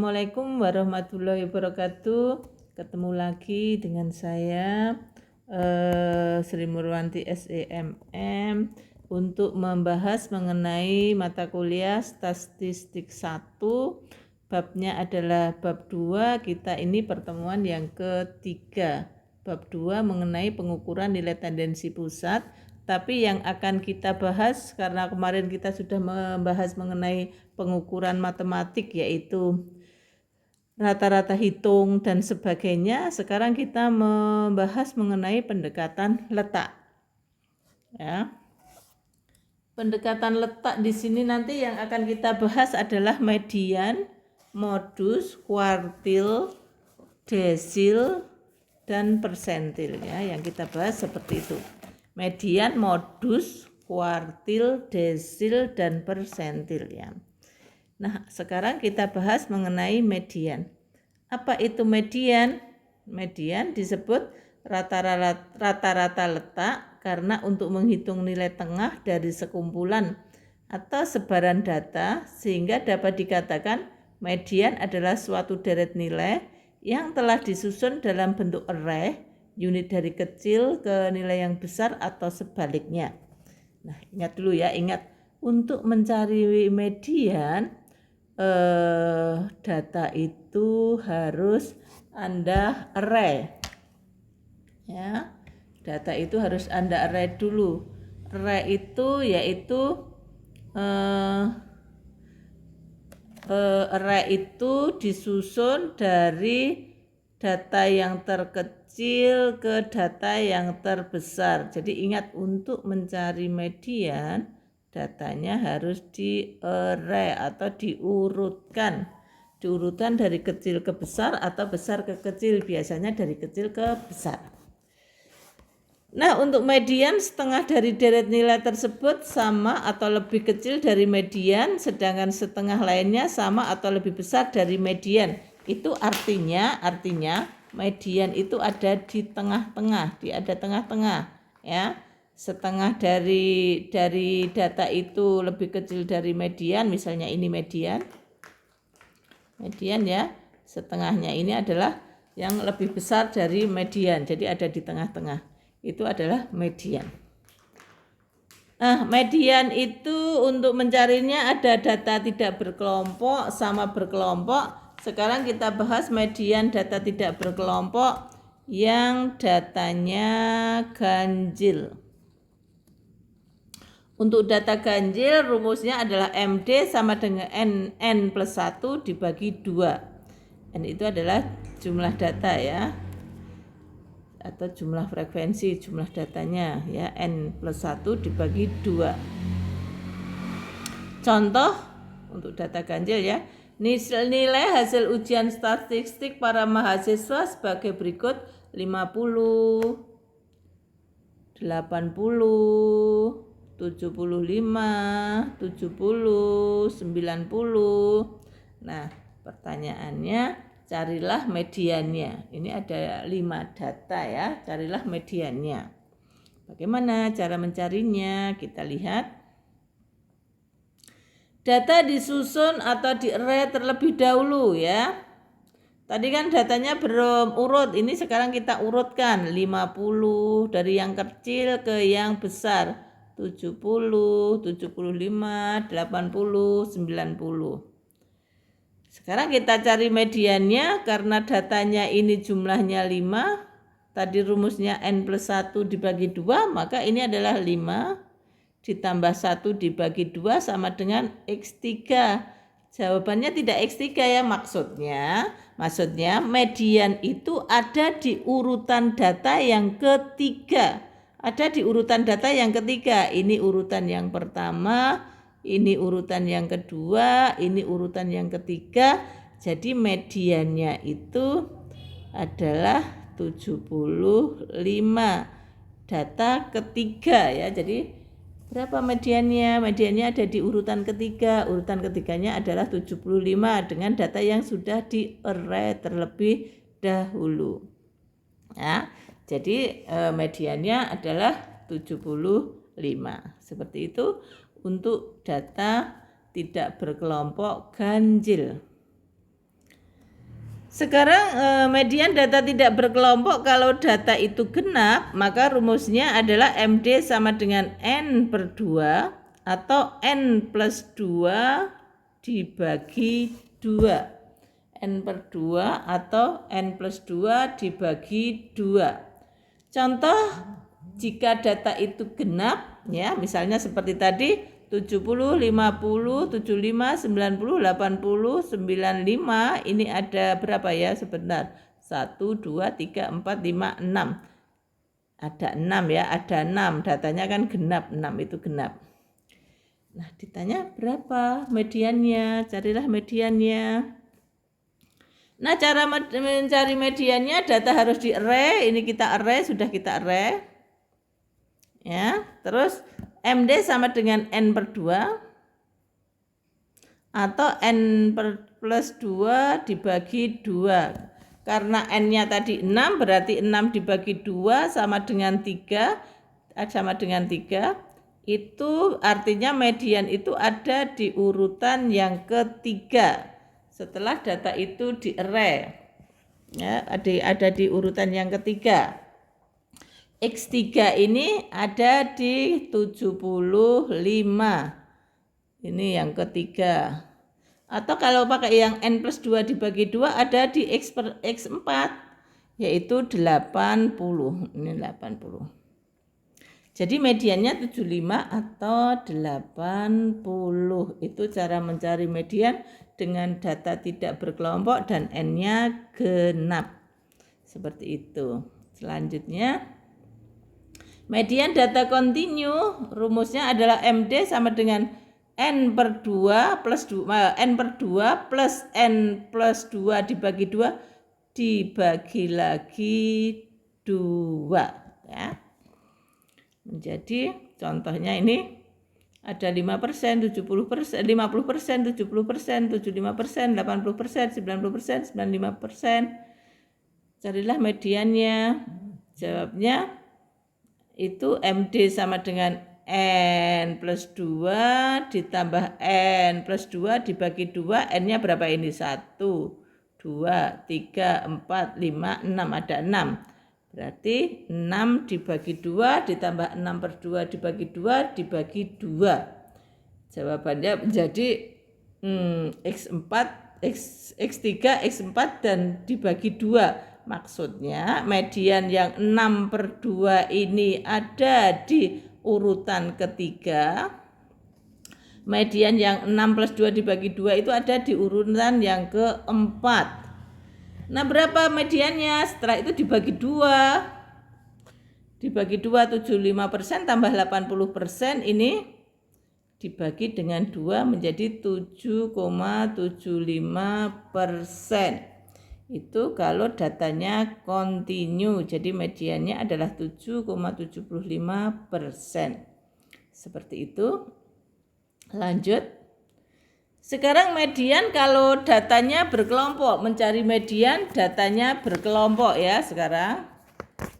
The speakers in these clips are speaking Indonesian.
Assalamualaikum warahmatullahi wabarakatuh. Ketemu lagi dengan saya Sri Murwanti SEMM untuk membahas mengenai mata kuliah Statistik 1. Babnya adalah bab 2. Kita ini pertemuan yang ketiga. Bab 2 mengenai pengukuran nilai tendensi pusat. Tapi yang akan kita bahas, karena kemarin kita sudah membahas mengenai pengukuran matematik, yaitu rata-rata hitung dan sebagainya, sekarang kita membahas mengenai pendekatan letak. Ya. Pendekatan letak di sini nanti yang akan kita bahas adalah median, modus, kuartil, desil, dan persentil, ya. Yang kita bahas seperti itu. Median, modus, kuartil, desil, dan persentil, ya. Nah, sekarang kita bahas mengenai median. Apa itu median? Median disebut rata-rata letak karena untuk menghitung nilai tengah dari sekumpulan atau sebaran data, sehingga dapat dikatakan median adalah suatu deret nilai yang telah disusun dalam bentuk array, unit dari kecil ke nilai yang besar atau sebaliknya. Nah, ingat dulu ya, ingat untuk mencari median, data itu harus Anda array, ya. Data itu harus Anda array dulu. Array itu yaitu array itu disusun dari data yang terkecil ke data yang terbesar. Jadi ingat, untuk mencari median, datanya harus di array atau diurutkan. Diurutkan dari kecil ke besar atau besar ke kecil, biasanya dari kecil ke besar. Nah, untuk median, setengah dari deret nilai tersebut sama atau lebih kecil dari median, sedangkan setengah lainnya sama atau lebih besar dari median. Itu artinya median itu ada di tengah-tengah, ada tengah-tengah, ya. Setengah dari data itu lebih kecil dari median, misalnya ini median ya. Setengahnya ini adalah yang lebih besar dari median, jadi ada di tengah-tengah. Itu adalah median. Nah, median itu untuk mencarinya ada data tidak berkelompok sama berkelompok. Sekarang kita bahas median data tidak berkelompok yang datanya ganjil. Untuk data ganjil, rumusnya adalah MD sama dengan N plus 1 dibagi 2. N itu adalah jumlah data, ya, atau jumlah frekuensi, jumlah datanya, ya. N plus 1 dibagi 2. Contoh untuk data ganjil, ya. Nilai hasil ujian statistik para mahasiswa sebagai berikut: 50, 80, 75, 70, 90. Nah, pertanyaannya, carilah mediannya. Ini ada 5 data, ya. Carilah mediannya. Bagaimana cara mencarinya? Kita lihat. Data disusun atau di array terlebih dahulu, ya. Tadi kan datanya belum urut, ini sekarang kita urutkan. 50 dari yang kecil ke yang besar. 70, 75, 80, 90. Sekarang kita cari mediannya, karena datanya ini jumlahnya 5. Tadi rumusnya N plus 1 dibagi 2, maka ini adalah 5 ditambah 1 dibagi 2 sama dengan X3. Jawabannya tidak X3, ya. Maksudnya median itu ada di urutan data yang ketiga. Ada di urutan data yang ketiga. Ini urutan yang pertama, ini urutan yang kedua, ini urutan yang ketiga. Jadi mediannya itu adalah 75. Data ketiga, ya. Jadi berapa mediannya? Mediannya ada di urutan ketiga. Urutan ketiganya adalah 75 dengan data yang sudah di array terlebih dahulu. Ya, jadi mediannya adalah 75. Seperti itu untuk data tidak berkelompok ganjil. Sekarang median data tidak berkelompok kalau data itu genap, maka rumusnya adalah MD sama dengan N per 2 atau N plus 2 dibagi 2. N per 2 atau N plus 2 dibagi 2. Contoh jika data itu genap, ya misalnya seperti tadi 70, 50, 75, 90, 80, 95. Ini ada berapa ya sebentar? 1, 2, 3, 4, 5, 6. Ada 6 ya, ada 6. Datanya kan genap, 6 itu genap. Nah, ditanya berapa mediannya? Carilah mediannya. Nah, cara mencari mediannya data harus di array. Ini kita array, sudah kita array. Ya, terus MD sama dengan N per 2 atau N plus 2 dibagi 2. Karena N-nya tadi 6, berarti 6 dibagi 2 sama dengan 3. Sama dengan 3. Itu artinya median itu ada di urutan yang ketiga. Setelah data itu di array. Ya, ada di urutan yang ketiga. X3 ini ada di 75. Ini yang ketiga. Atau kalau pakai yang N plus 2 dibagi 2 ada di X4 yaitu 80. Ini 80. Jadi mediannya 75 atau 80. Itu cara mencari median dengan data tidak berkelompok dan N-nya genap. Seperti itu. Selanjutnya median data kontinu rumusnya adalah MD sama dengan N per 2 plus 2 N per 2 plus N plus 2 dibagi 2 dibagi lagi 2 ya. Menjadi contohnya ini ada 5%, 70%, 50%, 70%, 75%, 80%, 90%, 95%. Carilah mediannya. Jawabnya itu MD sama dengan N plus 2 ditambah N plus 2 dibagi 2. N-nya berapa ini? 1, 2, 3, 4, 5, 6. Ada 6. Berarti 6 dibagi 2 ditambah 6 per 2 dibagi 2 dibagi 2. Jawabannya menjadi X4, X3, X4 dan dibagi 2. Maksudnya median yang 6 per 2 ini ada di urutan ketiga. Median yang 6 plus 2 dibagi 2 itu ada di urutan yang keempat. Nah, berapa mediannya? Setelah itu dibagi 2. Dibagi 2, 75% tambah 80%. Ini dibagi dengan 2 menjadi 7,75%. Itu kalau datanya kontinu. Jadi mediannya adalah 7,75%. Seperti itu. Lanjut. Sekarang median kalau datanya berkelompok. Mencari median datanya berkelompok ya sekarang.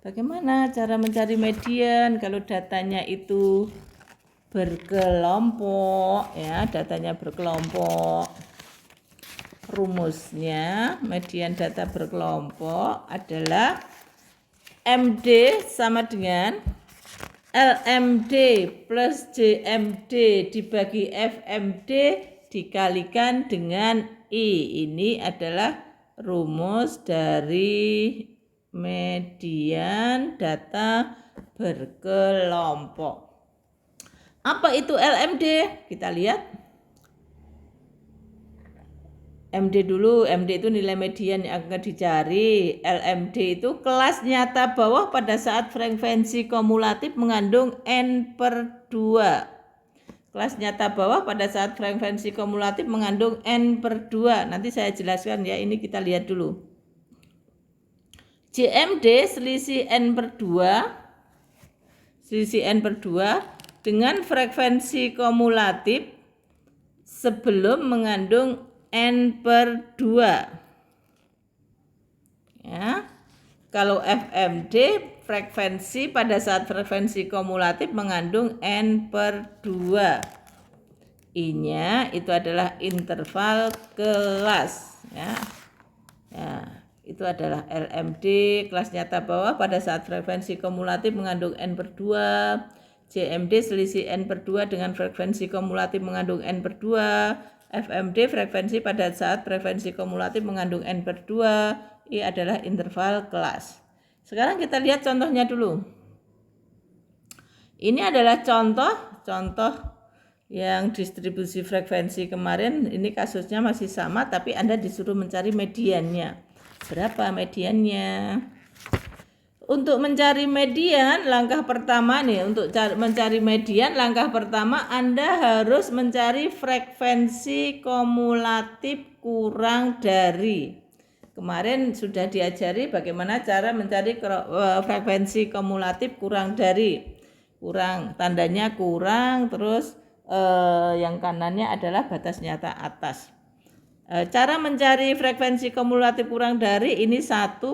Bagaimana cara mencari median kalau datanya itu berkelompok ya, datanya berkelompok. Rumusnya median data berkelompok adalah MD sama dengan LMD plus JMD dibagi FMD dikalikan dengan I. Ini adalah rumus dari median data berkelompok. Apa itu LMD? Kita lihat. MD dulu, MD itu nilai median yang akan dicari. LMD itu kelas nyata bawah pada saat frekuensi kumulatif mengandung N per 2. Kelas nyata bawah pada saat frekuensi kumulatif mengandung N per 2. Nanti saya jelaskan ya, ini kita lihat dulu. JMD selisih N per 2. Selisih N per 2 dengan frekuensi kumulatif sebelum mengandung N per 2. Ya. Kalau FMD frekuensi pada saat frekuensi kumulatif mengandung N per 2. I-nya itu adalah interval kelas. Ya. Ya. itu adalah LMD, kelas nyata bawah pada saat frekuensi kumulatif mengandung N/2, JMD selisih N/2 dengan frekuensi kumulatif mengandung N/2, FMD frekuensi pada saat frekuensi kumulatif mengandung N/2, I adalah interval kelas. Sekarang kita lihat contohnya dulu. Ini adalah contoh yang distribusi frekuensi kemarin. Ini kasusnya masih sama, tapi Anda disuruh mencari mediannya. Berapa mediannya? Untuk mencari median, langkah pertama nih, untuk mencari median, langkah pertama Anda harus mencari frekuensi kumulatif kurang dari. Kemarin sudah diajari bagaimana cara mencari frekuensi kumulatif kurang dari. Kurang, tandanya kurang, terus yang kanannya adalah batas nyata atas. Cara mencari frekuensi kumulatif kurang dari ini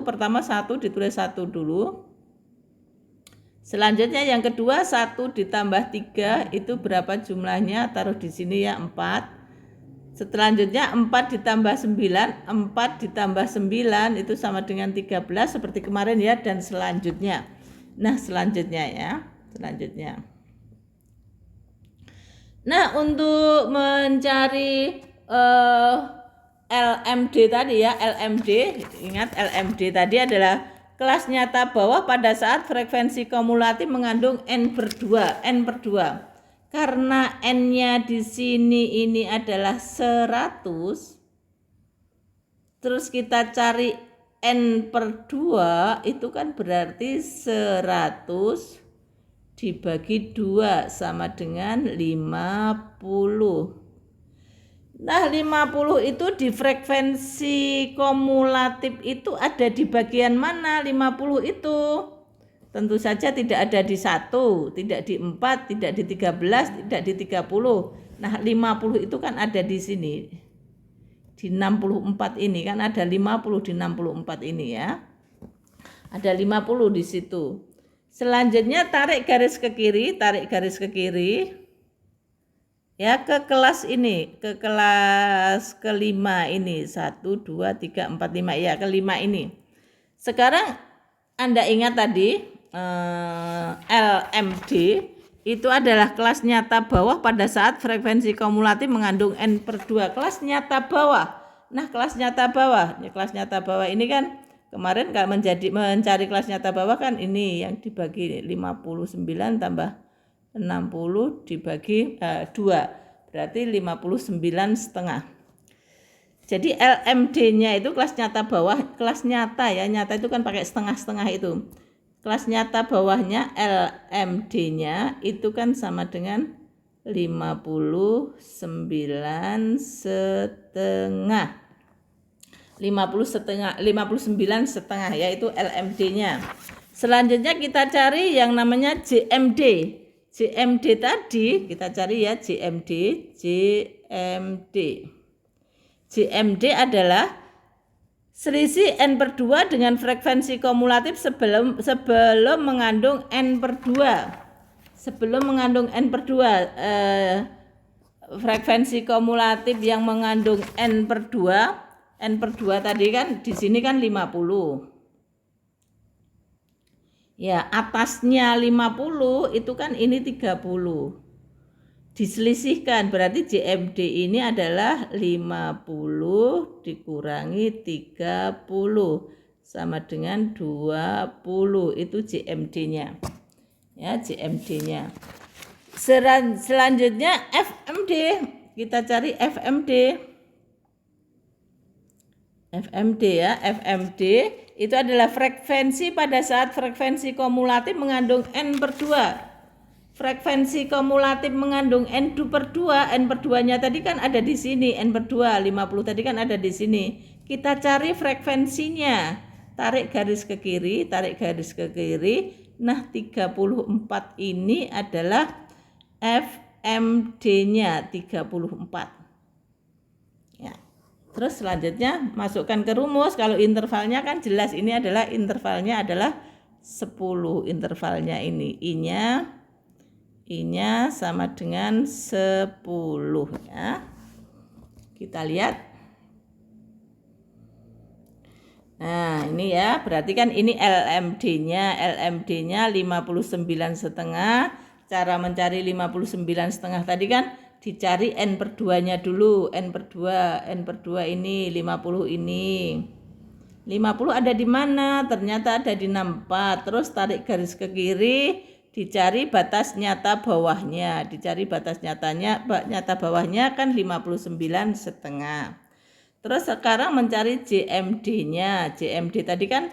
pertama 1 ditulis 1 dulu. Selanjutnya yang kedua 1 ditambah 3 itu berapa jumlahnya, taruh di sini ya 4. Selanjutnya 4 ditambah 9, 4 ditambah 9 itu sama dengan 13 seperti kemarin ya, dan selanjutnya. Nah selanjutnya ya, selanjutnya. Nah, untuk mencari LMD tadi ya, LMD, ingat LMD tadi adalah kelas nyata bawah pada saat frekuensi kumulatif mengandung N/2. Karena N-nya di sini ini adalah 100, terus kita cari N/2 itu kan berarti 100 dibagi 2 sama dengan 50. Nah 50 itu di frekuensi kumulatif itu ada di bagian mana 50 itu? Tentu saja tidak ada di 1, tidak di 4, tidak di 13, tidak di 30. Nah 50 itu kan ada di sini. Di 64 ini kan ada 50 di 64 ini ya. Ada 50 di situ. Selanjutnya tarik garis ke kiri, ya ke kelas ini, ke kelas kelima ini, 1, 2, 3, 4, 5, ya kelima ini. Sekarang Anda ingat tadi LMD itu adalah kelas nyata bawah pada saat frekuensi kumulatif mengandung N/2, kelas nyata bawah. Nah kelas nyata bawah ini kan kemarin kalau mencari kelas nyata bawah kan ini yang dibagi 59 tambah 60 dibagi 2 berarti 59,5. Jadi LMD-nya itu kelas nyata bawah, kelas nyata ya, nyata itu kan pakai setengah-setengah itu. Kelas nyata bawahnya LMD-nya itu kan sama dengan 59,5. 59,5 yaitu LMD-nya. Selanjutnya kita cari yang namanya JMD. JMD tadi kita cari ya JMD. JMD adalah selisih N/2 dengan frekuensi kumulatif sebelum mengandung N/2. Sebelum mengandung N/2 frekuensi kumulatif yang mengandung N/2 tadi kan di sini kan 50. Ya, atasnya 50 itu kan ini 30. Diselisihkan berarti JMD ini adalah 50 dikurangi 30 sama dengan 20. Itu JMD-nya. Ya, JMD-nya. Selanjutnya FMD. Kita cari FMD. FMD ya, FMD itu adalah frekuensi pada saat frekuensi kumulatif mengandung N/2. Frekuensi kumulatif mengandung N/2, N/2-nya tadi kan ada di sini, N/2, 50 tadi kan ada di sini. Kita cari frekuensinya. Tarik garis ke kiri. Nah, 34 ini adalah FMD-nya 34. Ya. Terus selanjutnya masukkan ke rumus. Kalau intervalnya kan jelas ini adalah intervalnya adalah 10 intervalnya ini. I-nya sama dengan 10 ya. Kita lihat. Nah, ini ya, berarti kan ini LMD-nya. LMD-nya 59,5. Cara mencari 59,5 tadi kan dicari N per 2-nya dulu. N per 2 ini 50 ini. 50 ada di mana? Ternyata ada di 64. Terus tarik garis ke kiri, dicari batas nyata bawahnya. Dicari batas nyata bawahnya kan 59,5. Terus sekarang mencari JMD-nya. JMD tadi kan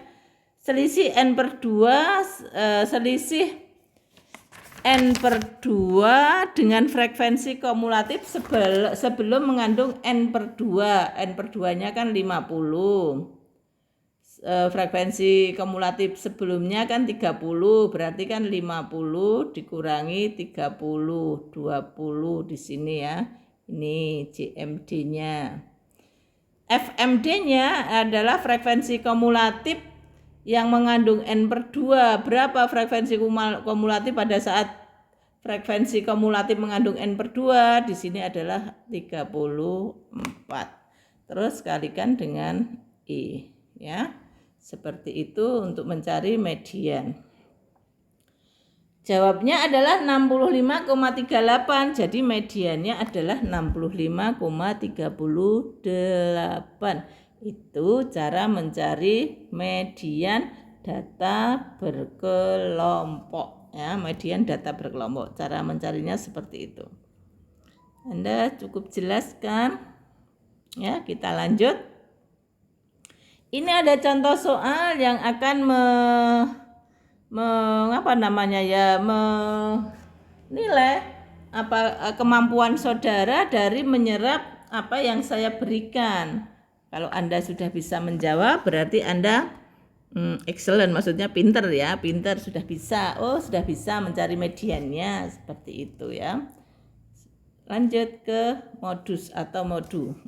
selisih N per 2, selisih N per 2 dengan frekuensi kumulatif sebelum mengandung N per 2. N per 2-nya kan 50. Frekuensi kumulatif sebelumnya kan 30, berarti kan 50 dikurangi 30, 20 di sini ya. Ini JMD-nya. FMD-nya adalah frekuensi kumulatif yang mengandung N per 2. Berapa frekuensi kumulatif pada saat frekuensi kumulatif mengandung N per 2? Di sini adalah 34. Terus kalikan dengan I. Ya, seperti itu untuk mencari median. Jawabnya adalah 65,38. Jadi mediannya adalah 65,38. Itu cara mencari median data berkelompok. Ya, median data berkelompok. Cara mencarinya seperti itu. Anda cukup jelas kan? Ya, kita lanjut. Ini ada contoh soal yang akan menilai kemampuan saudara dari menyerap apa yang saya berikan. Kalau Anda sudah bisa menjawab berarti Anda excellent, maksudnya pinter ya, pinter, sudah bisa. Oh, sudah bisa mencari mediannya, seperti itu ya. Lanjut ke modus atau mode.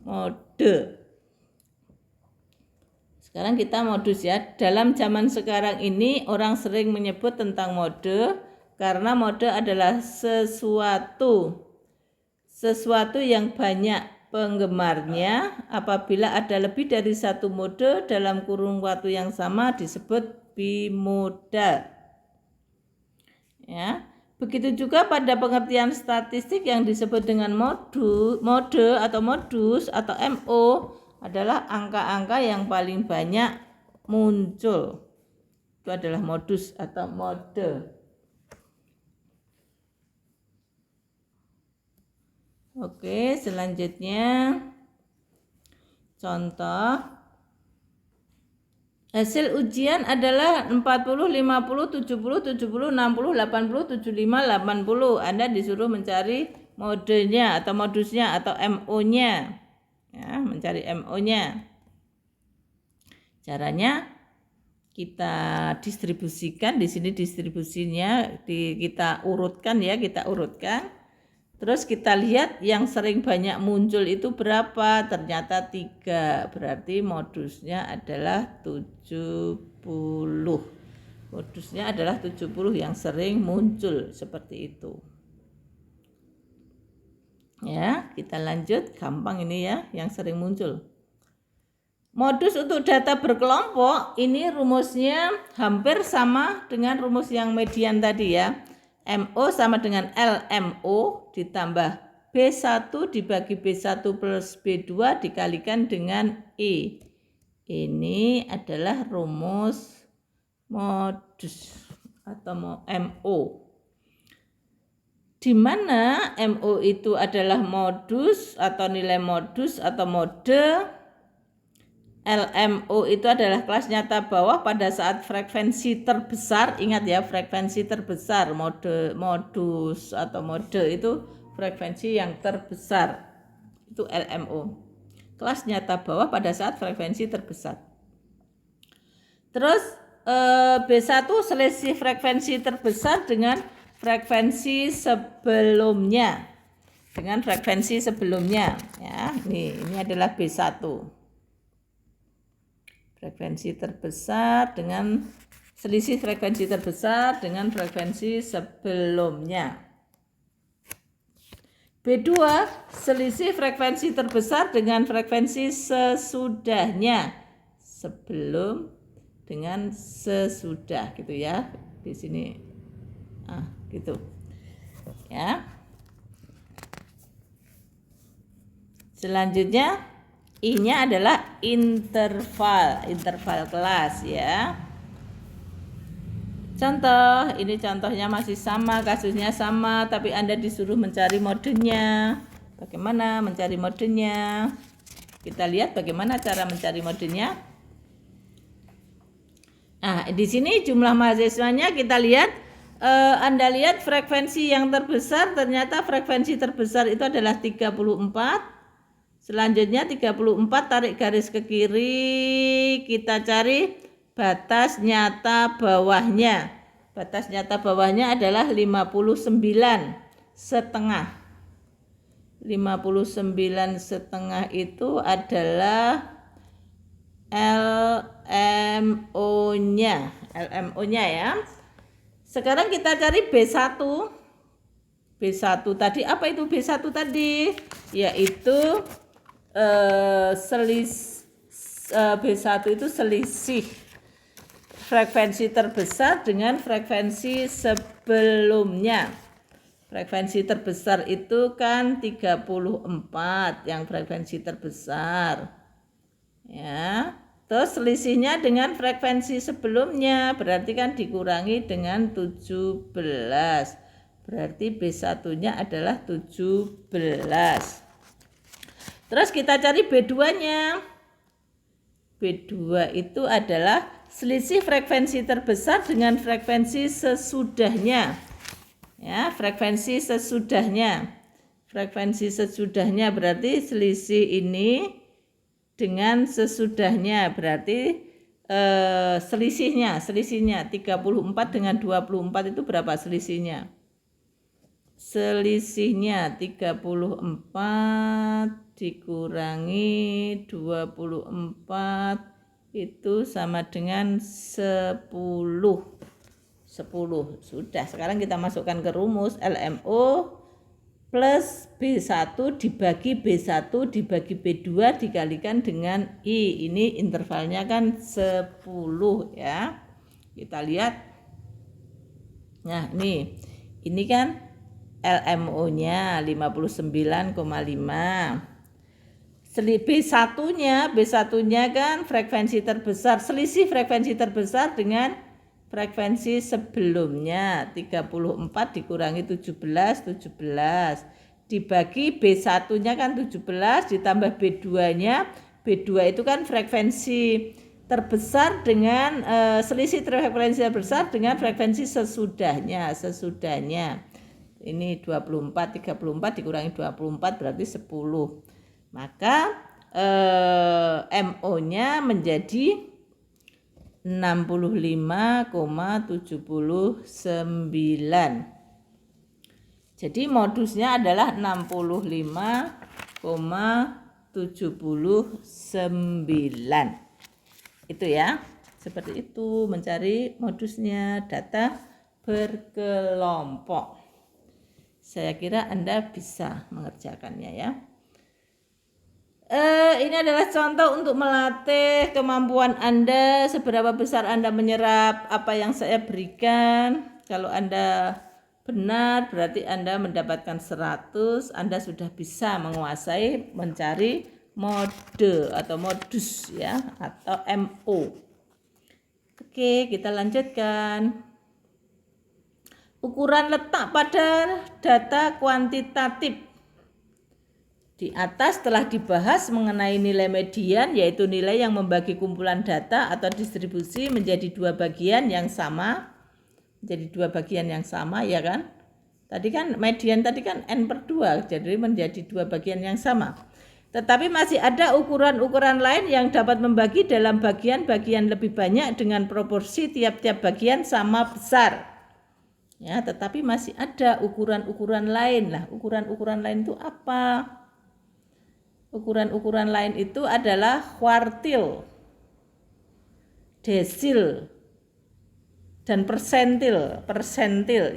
Sekarang kita modus ya. Dalam zaman sekarang ini orang sering menyebut tentang mode karena mode adalah sesuatu yang banyak penggemarnya. Apabila ada lebih dari satu mode dalam kurun waktu yang sama disebut bimodal. Ya. Begitu juga pada pengertian statistik yang disebut dengan mode atau modus atau MO adalah angka-angka yang paling banyak muncul. Itu adalah modus atau mode. Oke, selanjutnya contoh. Hasil ujian adalah 40, 50, 70, 70, 60, 80, 75, 80. Anda disuruh mencari modenya atau modusnya atau MO-nya. Ya, mencari MO-nya. Caranya kita distribusikan, di sini distribusinya kita urutkan ya, Terus kita lihat yang sering banyak muncul itu berapa? Ternyata 3. Berarti modusnya adalah 70. Modusnya adalah 70 yang sering muncul seperti itu. Ya, kita lanjut, gampang ini ya, yang sering muncul. Modus untuk data berkelompok ini rumusnya hampir sama dengan rumus yang median tadi ya. MO sama dengan LMO ditambah B1 dibagi B1 plus B2 dikalikan dengan E. Ini adalah rumus modus atau MO. Di mana MO itu adalah modus atau nilai modus atau mode. LMO itu adalah kelas nyata bawah pada saat frekuensi terbesar. Ingat ya, frekuensi terbesar. Modus atau mode itu frekuensi yang terbesar. Itu LMO. Kelas nyata bawah pada saat frekuensi terbesar. Terus B1 selisih frekuensi terbesar dengan frekuensi sebelumnya. Ya, ini adalah B1. Frekuensi terbesar dengan selisih frekuensi terbesar dengan frekuensi sebelumnya. B2 selisih frekuensi terbesar dengan frekuensi sesudahnya. sebelum dengan sesudah gitu ya. Di sini gitu. Ya. Selanjutnya I-nya adalah interval kelas ya. Contoh, ini contohnya masih sama, kasusnya sama, tapi Anda disuruh mencari modenya. Bagaimana mencari modenya? Kita lihat bagaimana cara mencari modenya. Nah, di sini jumlah mahasiswanya kita lihat, Anda lihat frekuensi yang terbesar, ternyata frekuensi terbesar itu adalah 34. Selanjutnya 34, tarik garis ke kiri, kita cari batas nyata bawahnya. Batas nyata bawahnya adalah 59,5. 59,5 itu adalah LMO-nya ya. Sekarang kita cari B1. B1 tadi apa itu B1 tadi? Yaitu B1 itu selisih frekuensi terbesar dengan frekuensi sebelumnya. Frekuensi terbesar itu kan 34 yang frekuensi terbesar. Ya. Terus selisihnya dengan frekuensi sebelumnya berarti kan dikurangi dengan 17. Berarti B1-nya adalah 17. Terus kita cari B2-nya. B2 itu adalah selisih frekuensi terbesar dengan frekuensi sesudahnya. Ya, frekuensi sesudahnya. Frekuensi sesudahnya berarti selisih ini dengan sesudahnya berarti selisihnya 34 dengan 24 itu berapa selisihnya? Selisihnya 34 dikurangi 24 itu sama dengan 10. Sudah, sekarang kita masukkan ke rumus LMO plus B1 dibagi B1 dibagi B2 dikalikan dengan I. Ini intervalnya kan 10 ya. Kita lihat. Nah, ini kan LMO-nya 59,5. B1-nya kan frekuensi terbesar, selisih frekuensi terbesar dengan frekuensi sebelumnya 34 dikurangi 17 dibagi B1-nya kan 17 ditambah B2-nya. B2 itu kan frekuensi terbesar dengan selisih frekuensi terbesar dengan frekuensi sesudahnya. Ini 24 dikurangi 24 berarti 10. Maka MO-nya menjadi 65,79. Jadi modusnya adalah 65,79. Itu ya. Seperti itu mencari modusnya data berkelompok. Saya kira Anda bisa mengerjakannya ya. Ini adalah contoh untuk melatih kemampuan Anda, seberapa besar Anda menyerap apa yang saya berikan. Kalau Anda benar berarti Anda mendapatkan 100, Anda sudah bisa menguasai mencari mode atau modus ya, atau MO. Oke, kita lanjutkan. Ukuran letak pada data kuantitatif. Di atas telah dibahas mengenai nilai median, yaitu nilai yang membagi kumpulan data atau distribusi menjadi dua bagian yang sama. Ya kan? Tadi kan median tadi kan N/2, jadi menjadi dua bagian yang sama. Tetapi masih ada ukuran-ukuran lain yang dapat membagi dalam bagian-bagian lebih banyak dengan proporsi tiap-tiap bagian sama besar. Ya, tetapi masih ada ukuran-ukuran lain. Nah, ukuran-ukuran lain itu apa? Ukuran-ukuran lain itu adalah kuartil, desil, dan persentil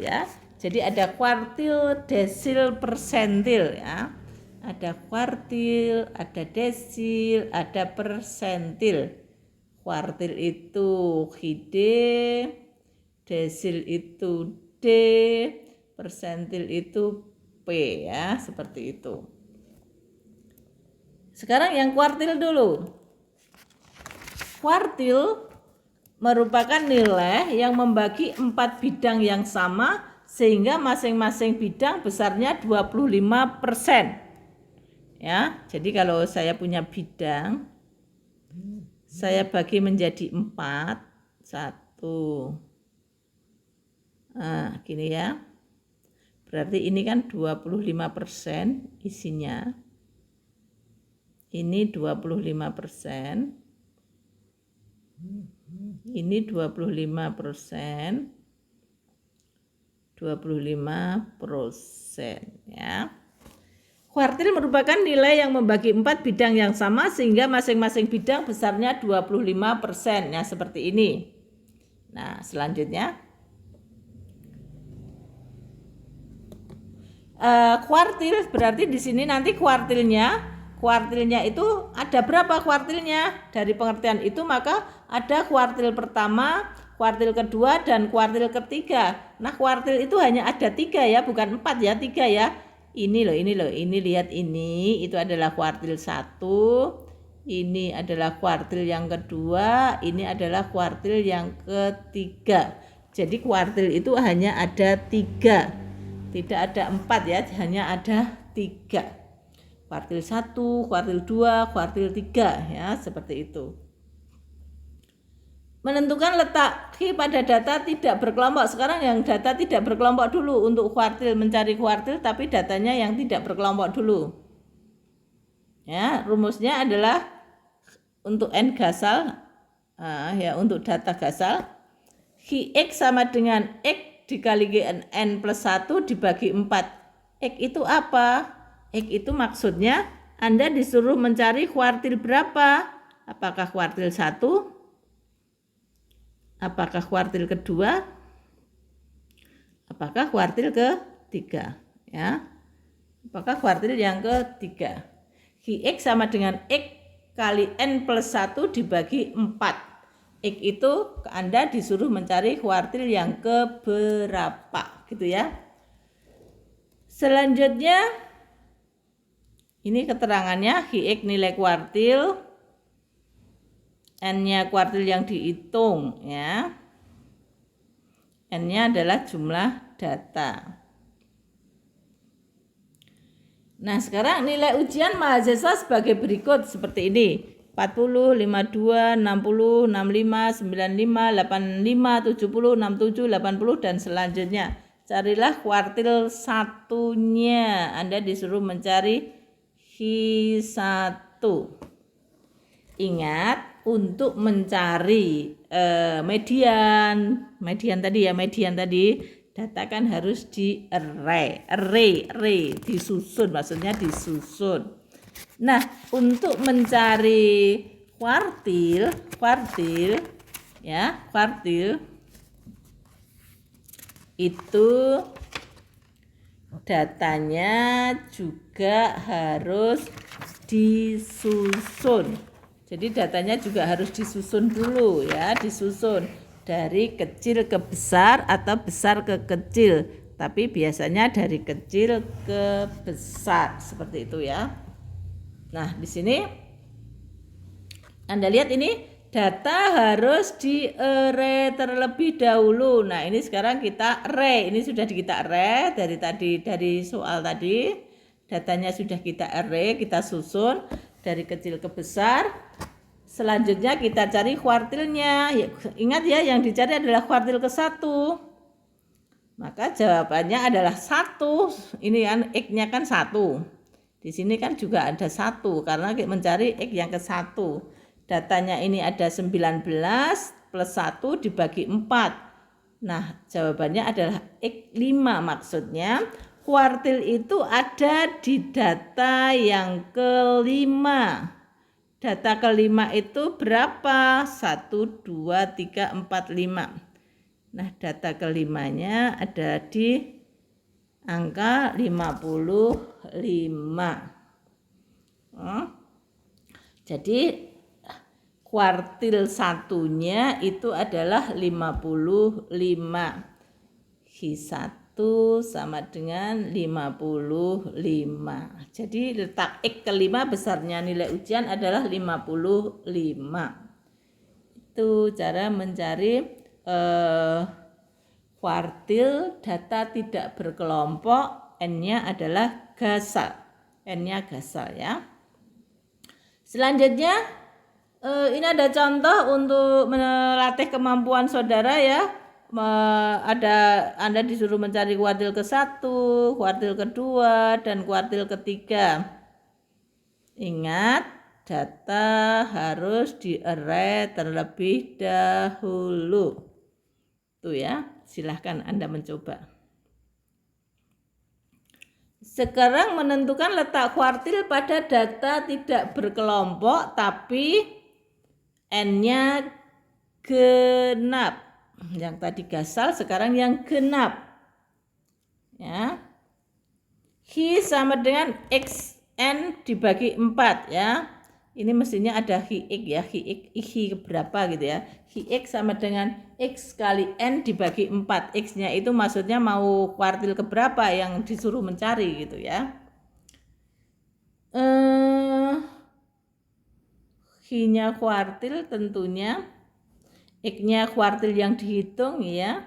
ya. Jadi ada kuartil, desil, persentil ya. Ada kuartil, ada desil, ada persentil. Kuartil itu Hd, desil itu D, persentil itu P ya, seperti itu. Sekarang yang kuartil dulu. Kuartil merupakan nilai yang membagi 4 bidang yang sama sehingga masing-masing bidang besarnya 25%. Ya, jadi kalau saya punya bidang, saya bagi menjadi 4, 1. Nah, gini ya. Berarti ini kan 25% isinya. Ini 25%. Ini 25%. 25% ya. Kuartil merupakan nilai yang membagi 4 bidang yang sama sehingga masing-masing bidang besarnya 25% ya, seperti ini. Nah, selanjutnya kuartil berarti di sini nanti kuartilnya itu ada berapa kuartilnya? Dari pengertian itu maka ada kuartil pertama, kuartil kedua, dan kuartil ketiga. Nah, kuartil itu hanya ada 3 ya, bukan 4 ya, 3 ya. Ini loh, ini lihat ini, itu adalah kuartil 1, ini adalah kuartil yang kedua, ini adalah kuartil yang ketiga. Jadi kuartil itu hanya ada 3, tidak ada 4 ya, hanya ada 3. Kuartil 1, kuartil 2, kuartil 3 ya, seperti itu. Menentukan letak Q pada data tidak berkelompok. Sekarang yang data tidak berkelompok dulu untuk kuartil, mencari kuartil tapi datanya yang tidak berkelompok dulu. Ya, rumusnya adalah untuk N gasal, ya untuk data gasal, Qx sama dengan X dikali N plus 1 dibagi 4. X itu apa? X itu maksudnya Anda disuruh mencari kuartil berapa? Apakah kuartil 1? Apakah kuartil kedua? Apakah kuartil ketiga? Ya. Apakah kuartil yang ketiga? Qx sama dengan X kali N plus 1 dibagi 4. X itu Anda disuruh mencari kuartil yang keberapa, gitu ya. Selanjutnya, ini keterangannya, Qx nilai kuartil, N-nya kuartil yang dihitung ya. N-nya adalah jumlah data. Nah, sekarang nilai ujian mahasiswa sebagai berikut seperti ini. 40, 52, 60, 65, 95, 85, 70, 67, 80 dan selanjutnya. Carilah kuartil satunya. Anda disuruh mencari Q1. Ingat, untuk mencari median tadi data kan harus di array disusun, maksudnya disusun. Nah, untuk mencari kuartil itu datanya juga harus disusun. Jadi datanya juga harus disusun dulu ya, disusun dari kecil ke besar atau besar ke kecil. Tapi biasanya dari kecil ke besar seperti itu ya. Nah, di sini Anda lihat ini data harus di array terlebih dahulu. Nah, ini sekarang kita array. Ini sudah kita array dari soal tadi. Datanya sudah kita array, kita susun dari kecil ke besar. Selanjutnya kita cari kuartilnya. Ingat ya, yang dicari adalah kuartil ke-1. Maka jawabannya adalah 1. Ini kan X-nya kan 1. Di sini kan juga ada 1 karena mencari X yang ke-1. Datanya ini ada 19 plus 1 dibagi 4. Nah, jawabannya adalah X5, maksudnya kuartil itu ada di data yang kelima. Data kelima itu berapa? 1, 2, 3, 4, 5. Nah, data kelimanya ada di angka 55. Jadi kuartil satunya itu adalah 55. Hi1 sama dengan 55. Jadi letak X kelima besarnya nilai ujian adalah 55. Itu cara mencari kuartil data tidak berkelompok, N-nya adalah gasal. N-nya gasal ya. Selanjutnya ini ada contoh untuk melatih kemampuan saudara ya. Anda disuruh mencari kuartil ke-1, kuartil kedua, dan kuartil ketiga. Ingat, data harus di-array terlebih dahulu. Tuh ya, silahkan Anda mencoba. Sekarang menentukan letak kuartil pada data tidak berkelompok tapi N-nya genap. Yang tadi gasal, sekarang yang genap. Ya. Hi sama dengan XN dibagi 4 ya. Ini mestinya ada Hi-X ya, Hi berapa gitu ya. Hi-X sama dengan X kali N dibagi 4. X-nya itu maksudnya mau kuartil keberapa yang disuruh mencari gitu ya. Hi-nya kuartil tentunya, X-nya kuartil yang dihitung ya,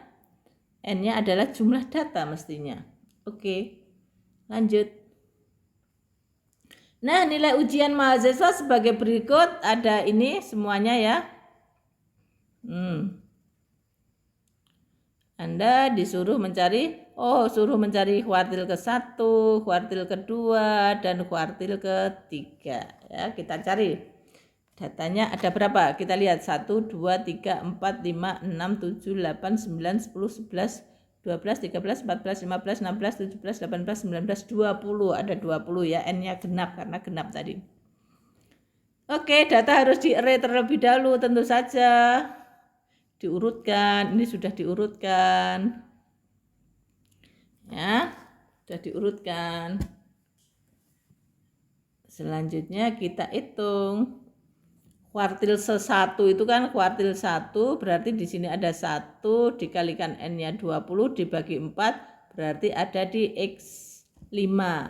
N-nya adalah jumlah data mestinya. Oke, lanjut. Nah, nilai ujian mahasiswa sebagai berikut, ada ini semuanya ya. Anda disuruh mencari, suruh mencari kuartil ke-1, kuartil kedua, dan kuartil ketiga. Ya, kita cari. Datanya ada berapa? Kita lihat 1, 2, 3, 4, 5, 6, 7, 8, 9, 10, 11, 12, 13, 14, 15, 16, 17, 18, 19, 20. Ada 20 ya, N-nya genap karena genap tadi. Oke, data harus di-array terlebih dahulu tentu saja. Diurutkan, ini sudah diurutkan. Ya, sudah diurutkan. Selanjutnya kita hitung. Kuartil se-1 itu kan kuartil 1, berarti di sini ada 1 dikalikan N-nya 20 dibagi 4, berarti ada di X5,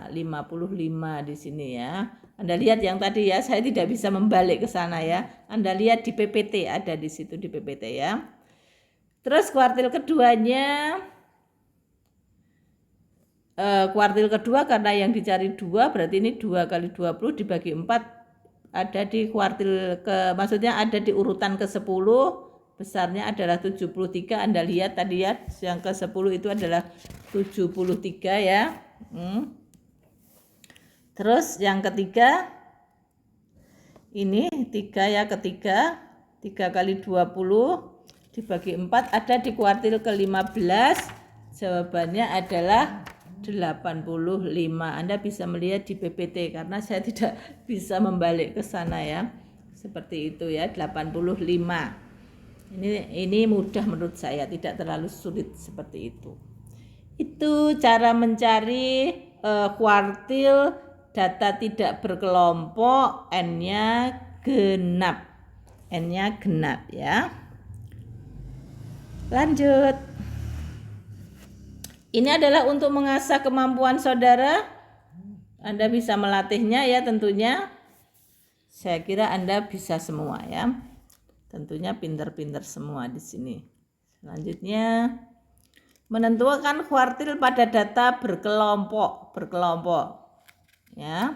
55 di sini ya. Anda lihat yang tadi ya, saya tidak bisa membalik ke sana ya. Anda lihat di PPT, ada di situ di PPT ya. Terus kuartil keduanya, kuartil kedua karena yang dicari 2, berarti ini 2 kali 20 dibagi 4, ada di kuartil maksudnya ada di urutan ke-10, besarnya adalah 73. Anda lihat tadi ya, yang ke-10 itu adalah 73 ya. Terus yang ketiga, ini 3 ya, ketiga, 3 kali 20 dibagi 4 ada di kuartil ke-15, jawabannya adalah 85. Anda bisa melihat di PPT karena saya tidak bisa membalik ke sana ya. Seperti itu ya, 85. Ini mudah menurut saya, tidak terlalu sulit seperti itu. Itu cara mencari kuartil data tidak berkelompok, N-nya genap. N-nya genap ya. Lanjut. Ini adalah untuk mengasah kemampuan saudara. Anda bisa melatihnya ya tentunya. Saya kira Anda bisa semua ya. Tentunya pinter-pinter semua di sini. Selanjutnya, menentukan kuartil pada data berkelompok. Ya.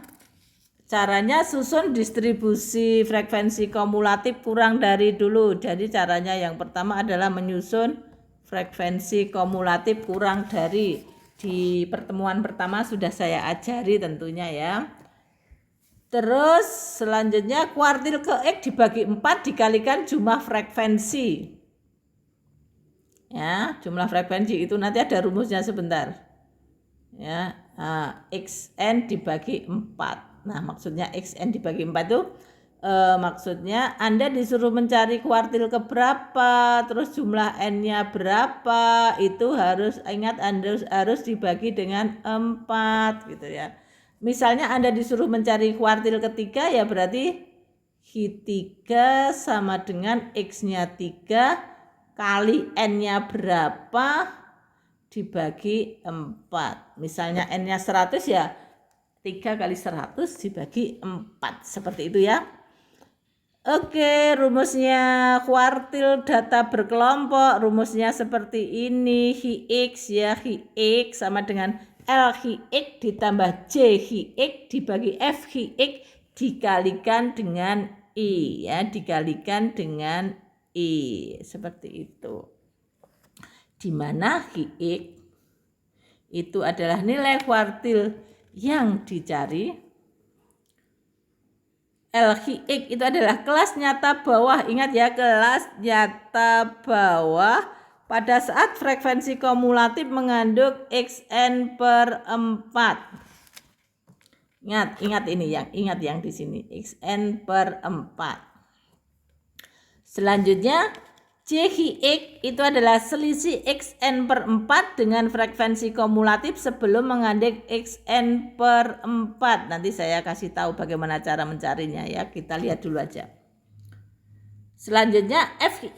Caranya susun distribusi frekuensi kumulatif kurang dari dulu. Jadi caranya yang pertama adalah menyusun frekuensi kumulatif kurang dari. Di pertemuan pertama sudah saya ajari tentunya ya. Terus selanjutnya kuartil ke X dibagi 4 dikalikan jumlah frekuensi. Ya, jumlah frekuensi itu nanti ada rumusnya sebentar. Ya, XN dibagi 4. Nah, maksudnya XN dibagi 4 itu maksudnya Anda disuruh mencari kuartil keberapa, terus jumlah N-nya berapa, itu harus ingat Anda harus dibagi dengan 4 gitu ya. Misalnya Anda disuruh mencari kuartil ketiga ya berarti Hi3 sama dengan X-nya 3 kali N-nya berapa dibagi 4. Misalnya N-nya 100 ya 3 kali 100 dibagi 4. Seperti itu ya. Oke, rumusnya kuartil data berkelompok. Rumusnya seperti ini. Hi-X ya, Hi-X sama dengan L Hi-X ditambah J Hi-X dibagi F Hi-X dikalikan dengan I ya, dikalikan dengan I. Seperti itu. Di mana Hi-X itu adalah nilai kuartil yang dicari. L Hi-X itu adalah kelas nyata bawah. Ingat ya, kelas nyata bawah pada saat frekuensi kumulatif mengandung Xn per 4. Ingat ini ingat yang di sini Xn per 4. Selanjutnya J Hi-X itu adalah selisih Xn per 4 dengan frekuensi kumulatif sebelum mengandung Xn per 4. Nanti saya kasih tahu bagaimana cara mencarinya ya. Kita lihat dulu aja. Selanjutnya F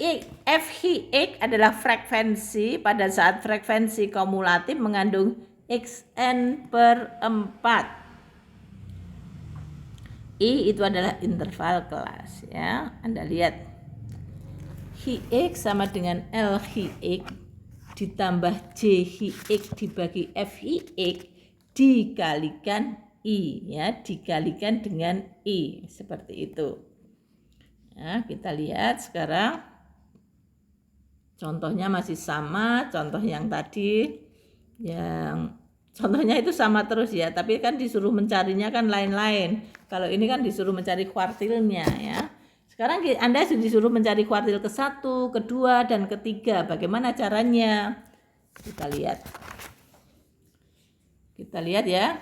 Hi-X adalah frekuensi pada saat frekuensi kumulatif mengandung Xn per 4. I itu adalah interval kelas ya. Anda lihat Hi-X sama dengan L Hi-X ditambah J Hi-X dibagi F Hi-X dikalikan I ya, dikalikan dengan I. Seperti itu. Ya, kita lihat sekarang contohnya masih sama, contoh yang tadi yang contohnya itu sama terus ya, tapi kan disuruh mencarinya kan lain-lain. Kalau ini kan disuruh mencari kuartilnya ya. Sekarang Anda disuruh mencari kuartil ke-1, kedua, dan ketiga. Bagaimana caranya? Kita lihat. Kita lihat ya.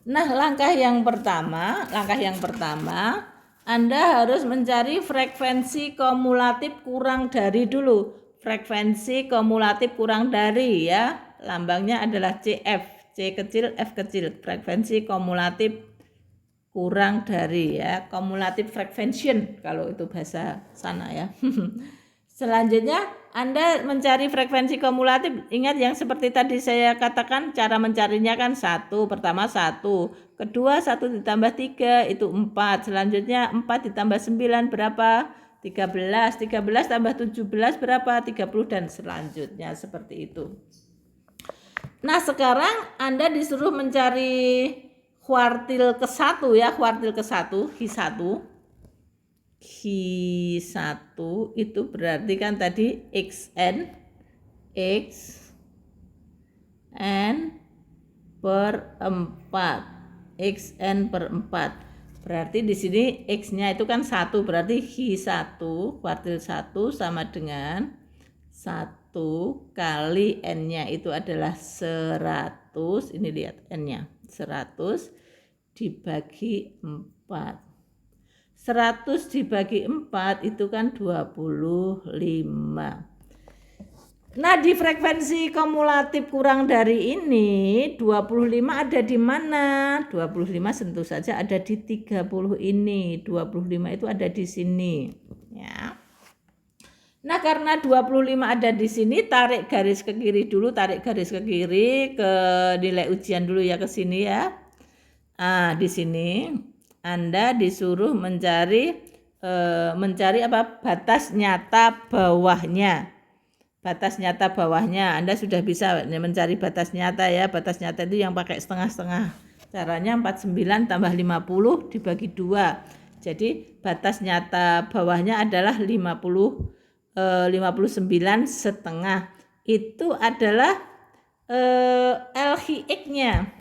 Nah, langkah yang pertama, Anda harus mencari frekuensi kumulatif kurang dari dulu. Frekuensi kumulatif kurang dari ya. Lambangnya adalah CF. C kecil, F kecil. Frekuensi kumulatif kurang dari ya. Cumulative frequency kalau itu bahasa sana ya. Selanjutnya Anda mencari frekuensi kumulatif. Ingat yang seperti tadi saya katakan, cara mencarinya kan 1. Pertama 1. Kedua 1 ditambah 3 itu 4. Selanjutnya 4 ditambah 9 berapa? 13. 13 tambah 17 berapa? 30 dan selanjutnya seperti itu. Nah, sekarang Anda disuruh mencari kuartil ke-1 ya, kuartil ke-1 Hi1. Hi1 itu berarti kan tadi Xn per 4. Xn per 4. Berarti di sini X-nya itu kan 1, berarti Hi1 kuartil 1 sama dengan 1 kali N-nya itu adalah 100. Ini lihat N-nya 100 dibagi 4. 100 dibagi 4 itu kan 25. Nah, di frekuensi kumulatif kurang dari ini 25 ada di mana? 25 tentu saja ada di 30 ini. 25 itu ada di sini ya. Nah, karena 25 ada di sini, tarik garis ke kiri dulu, tarik garis ke kiri ke nilai ujian dulu ya, ke sini ya. Nah, di sini Anda disuruh mencari apa? Batas nyata bawahnya. Batas nyata bawahnya. Anda sudah bisa mencari batas nyata ya. Batas nyata itu yang pakai setengah-setengah. Caranya 49 tambah 50 dibagi 2. Jadi batas nyata bawahnya adalah 59 setengah. Itu adalah LHX-nya.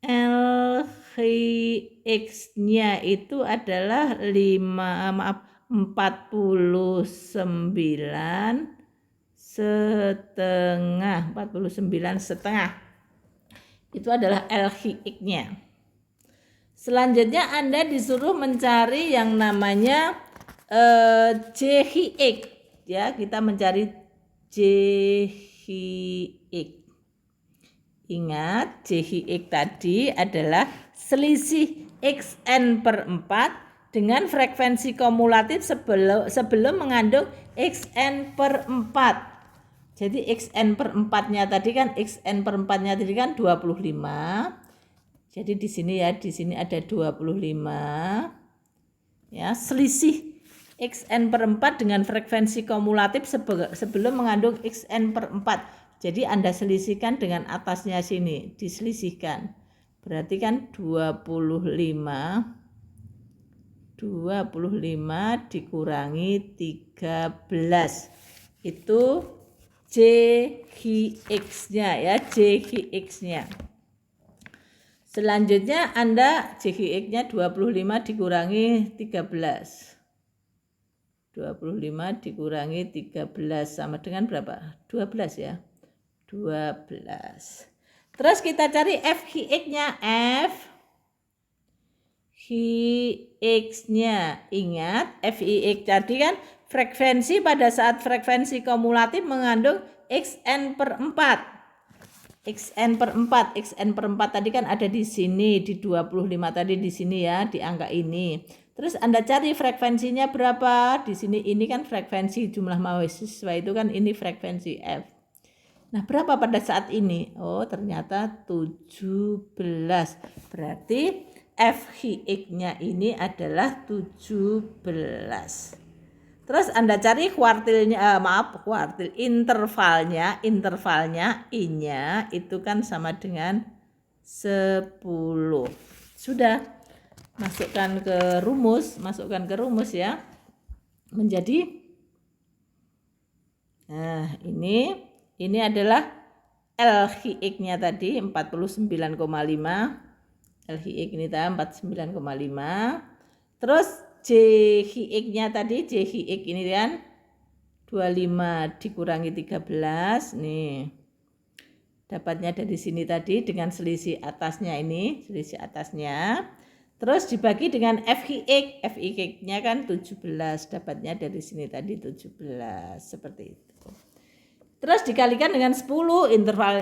LHX-nya itu adalah 49 setengah. Itu adalah LHX-nya. Selanjutnya Anda disuruh mencari yang namanya JHX ya, kita mencari JHX. Ingat, JHX tadi adalah selisih XN per 4 dengan frekuensi kumulatif sebelum mengandung XN per 4. Jadi XN per 4-nya tadi kan, XN per 4-nya tadi kan 25. Jadi di sini ya, di sini ada 25. Ya, selisih XN per 4 dengan frekuensi kumulatif sebelum mengandung XN per 4. Jadi Anda selisihkan dengan atasnya sini, diselisihkan. Berarti kan 25 dikurangi 13. Itu JHX-nya ya, JHX-nya. Selanjutnya Anda JHX-nya 25 dikurangi 13. 25 dikurangi 13 sama dengan berapa? 12 ya. 12. Terus kita cari FHX-nya. FHX-nya. Ingat, FHX tadi kan frekuensi pada saat frekuensi kumulatif mengandung XN per 4. XN per 4. XN per 4 tadi kan ada di sini, di 25 tadi di sini ya, di angka ini. Terus Anda cari frekuensinya berapa? Di sini ini kan frekuensi jumlah mahasiswa itu kan, ini frekuensi F. Nah, berapa pada saat ini? Oh, ternyata 17. Berarti FHX-nya ini adalah 17. Terus Anda cari kuartilnya, intervalnya I-nya itu kan sama dengan 10. Sudah. Masukkan ke rumus ya. Menjadi, nah ini adalah LHX-nya tadi 49,5. LHX ini tadi 49,5. Terus JHX-nya tadi, JHX ini kan 25 dikurangi 13. Nih. Dapatnya dari sini tadi dengan selisih atasnya ini, selisih atasnya. Terus dibagi dengan FHX. FHX-nya kan 17, dapatnya dari sini tadi 17, seperti itu. Terus dikalikan dengan 10,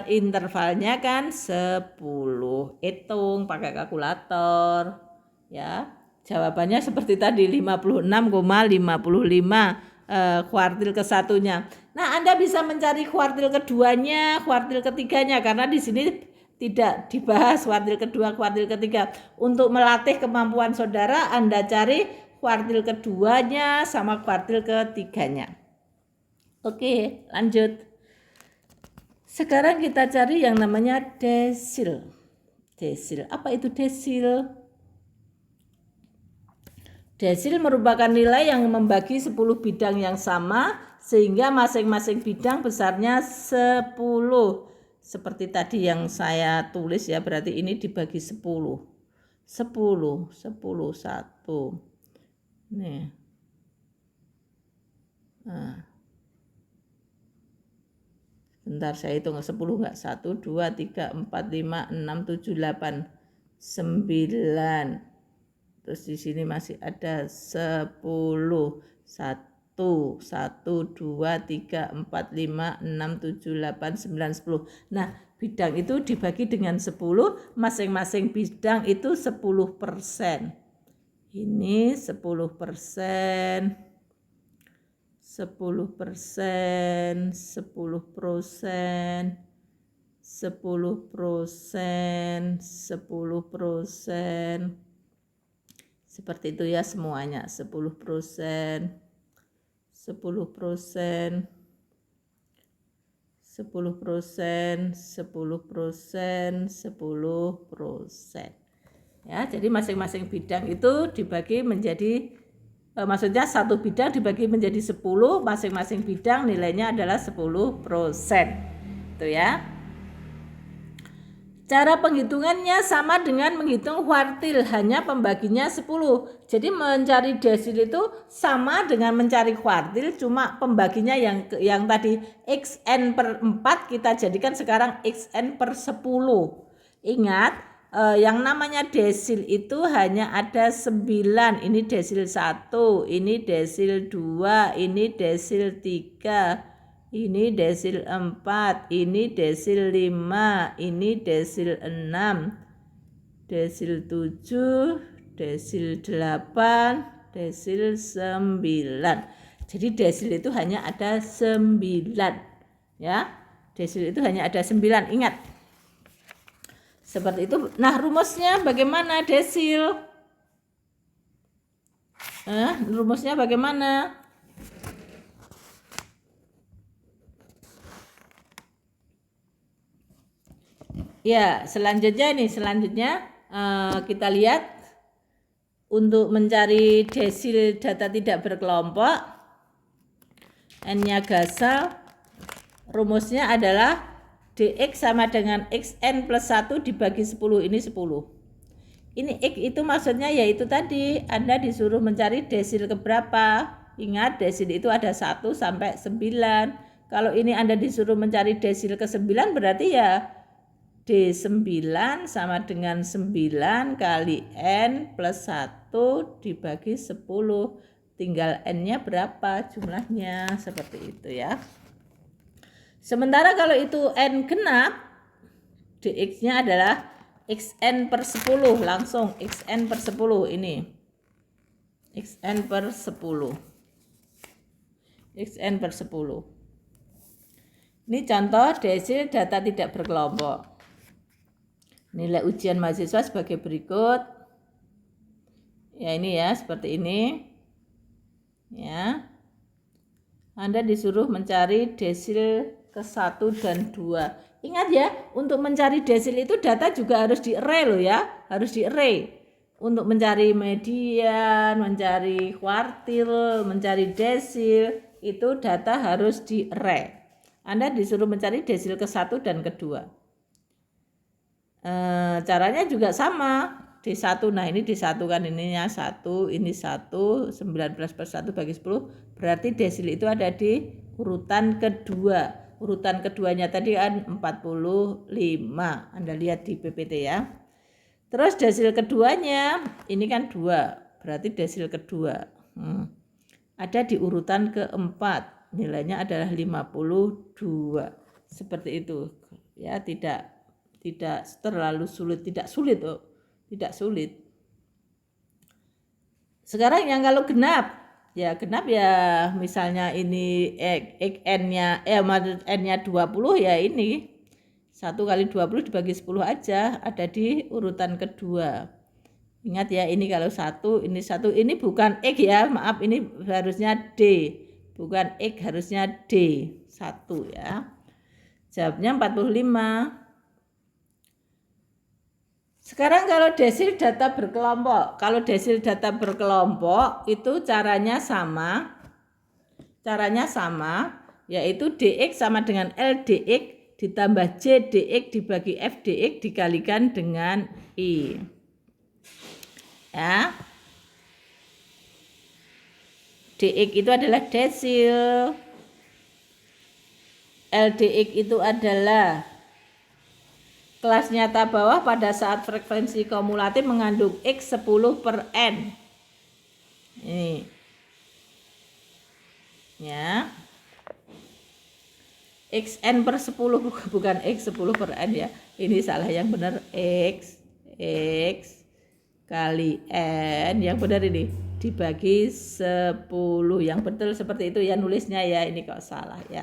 intervalnya kan 10. Hitung pakai kalkulator. Ya. Jawabannya seperti tadi 56,55 kuartil ke satunya. Nah, Anda bisa mencari kuartil keduanya, kuartil ketiganya, karena di sini tidak dibahas kuartil kedua, kuartil ketiga. Untuk melatih kemampuan saudara, Anda cari kuartil keduanya sama kuartil ketiganya. Oke, lanjut. Sekarang kita cari yang namanya desil. Desil, apa itu desil? Desil merupakan nilai yang membagi 10 bidang yang sama sehingga masing-masing bidang besarnya 10. Seperti tadi yang saya tulis ya, berarti ini dibagi 10. 1. Nih. Nah. Bentar saya hitung 10 enggak? 1, 2, 3, 4, 5, 6, 7, 8, 9. Terus di sini masih ada 10. 1, 2, 3, 4, 5, 6, 7, 8, 9, 10. Nah, bidang itu dibagi dengan 10, masing-masing bidang itu 10%. Ini 10%. 10%, 10%, 10%, 10%. Seperti itu ya semuanya, 10%, 10%, 10%, 10%, 10%. Ya, jadi masing-masing bidang itu dibagi menjadi, maksudnya satu bidang dibagi menjadi 10, masing-masing bidang nilainya adalah 10%. Itu ya. Cara penghitungannya sama dengan menghitung kuartil, hanya pembaginya 10. Jadi mencari desil itu sama dengan mencari kuartil, cuma pembaginya yang tadi XN per 4 kita jadikan sekarang XN per 10. Ingat, yang namanya desil itu hanya ada 9. Ini desil 1, ini desil 2, ini desil 3, ini desil 4, ini desil 5, ini desil 6, desil 7, desil 8, desil 9. Jadi desil itu hanya ada 9, ya. Desil itu hanya ada 9, ingat. Seperti itu. Nah, rumusnya bagaimana desil? Rumusnya bagaimana? Ya, selanjutnya kita lihat untuk mencari desil data tidak berkelompok, N-nya Gasal, rumusnya adalah dx sama dengan xn plus 1 dibagi 10, ini 10. Ini x itu maksudnya yaitu tadi Anda disuruh mencari desil keberapa. Ingat desil itu ada 1 sampai 9. Kalau ini Anda disuruh mencari desil ke 9 berarti ya D9 sama dengan 9 kali N plus 1 dibagi 10. Tinggal N-nya berapa jumlahnya, seperti itu ya. Sementara kalau itu N genap, dx-nya adalah xn per 10, langsung xn per 10 ini. xn per 10. xn per 10. Ini contoh desil data tidak berkelompok. Nilai ujian mahasiswa sebagai berikut. Ya ini ya, seperti ini. Ya. Anda disuruh mencari desil ke 1 dan 2. Ingat ya, untuk mencari desil itu data juga harus di-array loh ya, harus di-array. Untuk mencari median, mencari kuartil, mencari desil, itu data harus di-array. Anda disuruh mencari desil ke 1 dan ke 2. Caranya juga sama. D1, nah ini D1 kan ininya 1, ini 1, 19 per 1 bagi 10, berarti desil itu ada di urutan kedua. Urutan keduanya tadi kan 45, Anda lihat di PPT ya. Terus desil keduanya, ini kan 2, berarti desil kedua. Ada di urutan keempat, nilainya adalah 52. Seperti itu. Ya, tidak terlalu sulit, tidak sulit. Sekarang yang kalau genap ya misalnya ini N-nya N-nya 20 ya ini 1 kali 20 dibagi 10 aja, ada di urutan kedua. Ingat ya, ini kalau 1, ini 1, ini bukan X ya, maaf, ini harusnya D, bukan X, harusnya D, 1 ya. Jawabnya 45. Sekarang kalau desil data berkelompok, itu caranya sama, yaitu dx sama dengan LDX ditambah JDX dibagi FDX dikalikan dengan I. Ya. DX itu adalah desil, LDX itu adalah kelas nyata bawah pada saat frekuensi kumulatif mengandung X 10 per N. Ini. Ya. XN per 10 bukan X 10 per N ya. Ini salah, yang benar X kali N. Yang benar ini dibagi 10. Yang betul seperti itu ya nulisnya ya. Ini kok salah ya.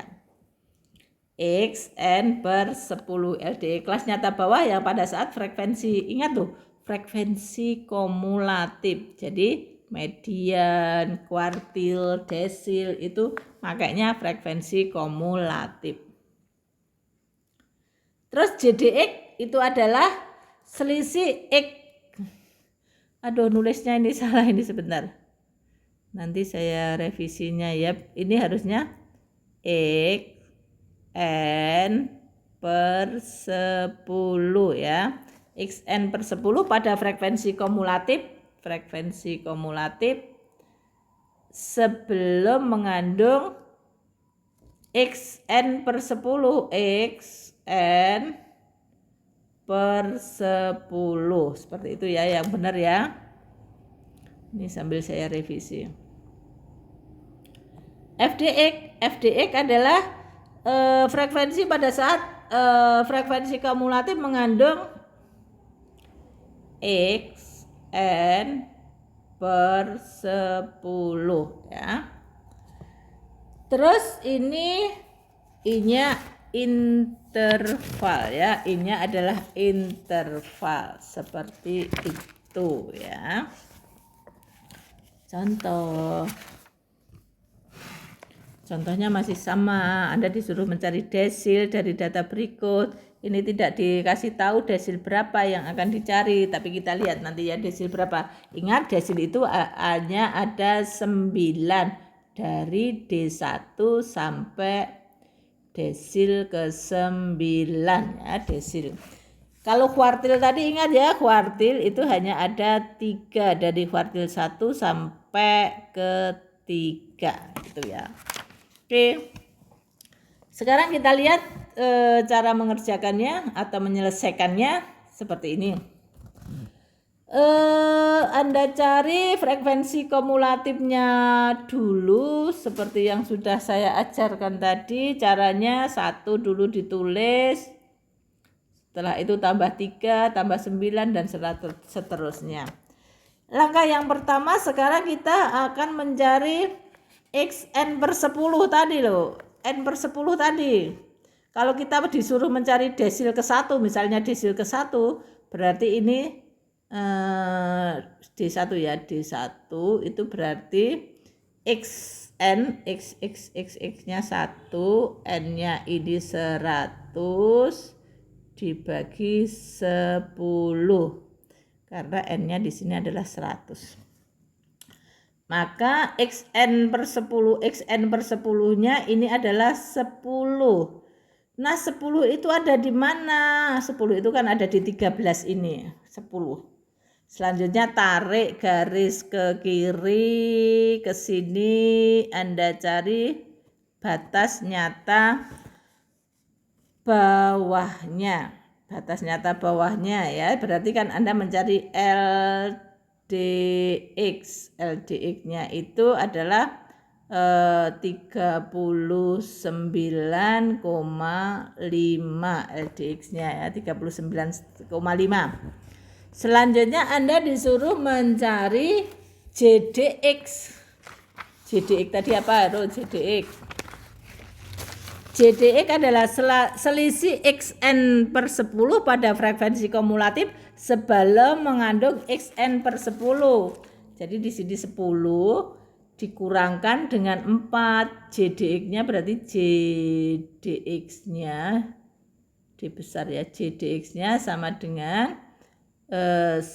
XN per 10 LDX kelas nyata bawah yang pada saat frekuensi, ingat tuh, frekuensi kumulatif. Jadi median, kuartil, desil itu makanya frekuensi kumulatif. Terus JDX itu adalah selisih X. Aduh, nulisnya ini salah, ini sebentar. Nanti saya revisinya ya. Ini harusnya X N per 10 ya. XN per 10 pada frekuensi kumulatif sebelum mengandung XN per 10, XN per 10. Seperti itu ya, yang benar ya. Ini sambil saya revisi. FDX adalah frekuensi pada saat frekuensi kumulatif mengandung Xn per 10 ya. Terus ini I-nya interval ya, I-nya adalah interval seperti itu ya. Contohnya masih sama, Anda disuruh mencari desil dari data berikut. Ini tidak dikasih tahu desil berapa yang akan dicari, tapi kita lihat nanti ya desil berapa. Ingat desil itu hanya ada 9 dari D1 sampai desil ke-9 ya, desil. Kalau kuartil tadi ingat ya, kuartil itu hanya ada 3 dari kuartil 1 sampai ke 3 gitu ya. Oke. Sekarang kita lihat cara mengerjakannya atau menyelesaikannya seperti ini. Anda cari frekuensi kumulatifnya dulu seperti yang sudah saya ajarkan tadi. Caranya 1 dulu ditulis, setelah itu tambah 3, tambah 9 dan seterusnya. Langkah yang pertama sekarang kita akan mencari Xn per 10 tadi loh, N per 10 tadi. Kalau kita disuruh mencari desil ke-1, misalnya desil ke-1, berarti ini D1 ya, D1 itu berarti Xn, X-nya 1, N-nya ini 100 dibagi 10. Karena N-nya di sini adalah 100. Maka Xn per 10-nya ini adalah 10. Nah 10 itu ada di mana? 10 itu kan ada di 13 ini, 10. Selanjutnya tarik garis ke kiri, ke sini, Anda cari batas nyata bawahnya. Batas nyata bawahnya ya, berarti kan Anda mencari LDX-nya itu adalah 39,5 LDX-nya ya, 39,5. Selanjutnya Anda disuruh mencari JDX. JDX tadi apa? JDX. JDX adalah selisih Xn per 10 pada frekuensi kumulatif sebelum mengandung Xn per 10. Jadi di sini 10 dikurangkan dengan 4. JDX-nya berarti JDX-nya D besar ya, JDX-nya sama dengan 10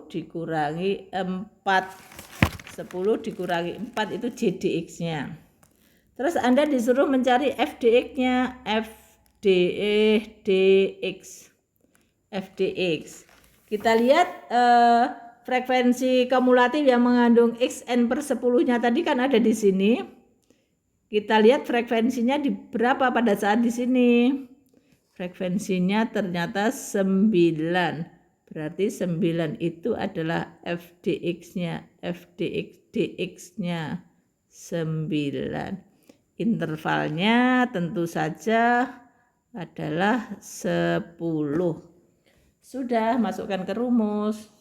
dikurangi 4. 10 dikurangi 4 itu JDX-nya. Terus Anda disuruh mencari FDX-nya, FDX. Kita lihat frekuensi kumulatif yang mengandung Xn per 10-nya tadi kan ada di sini. Kita lihat frekuensinya di berapa pada saat di sini. Frekuensinya ternyata 9. Berarti 9 itu adalah FDX-nya. DX-nya 9. Intervalnya tentu saja adalah 10. Sudah, masukkan ke rumus.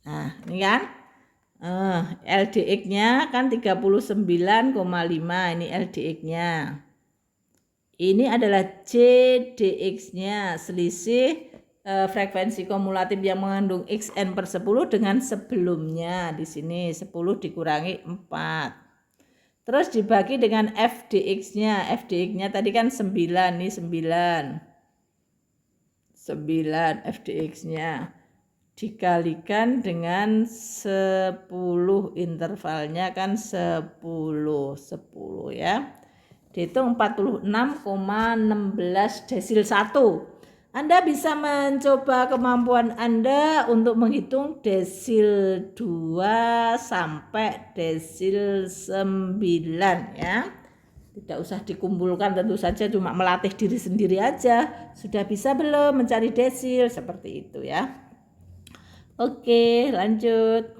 Nah, ini kan LDX-nya kan 39,5, ini LDX-nya. Ini adalah JDX-nya, selisih frekuensi kumulatif yang mengandung Xn per 10 dengan sebelumnya. Di sini 10 dikurangi 4. Terus dibagi dengan FDX-nya. FDX-nya tadi kan 9, nih 9. 9 FDX-nya. Dikalikan dengan 10, intervalnya kan 10 ya. Dihitung 46,16 desil 1. Anda bisa mencoba kemampuan Anda untuk menghitung desil 2 sampai desil 9 ya. Tidak usah dikumpulkan, tentu saja cuma melatih diri sendiri aja. Sudah bisa belum mencari desil seperti itu ya. Oke, lanjut.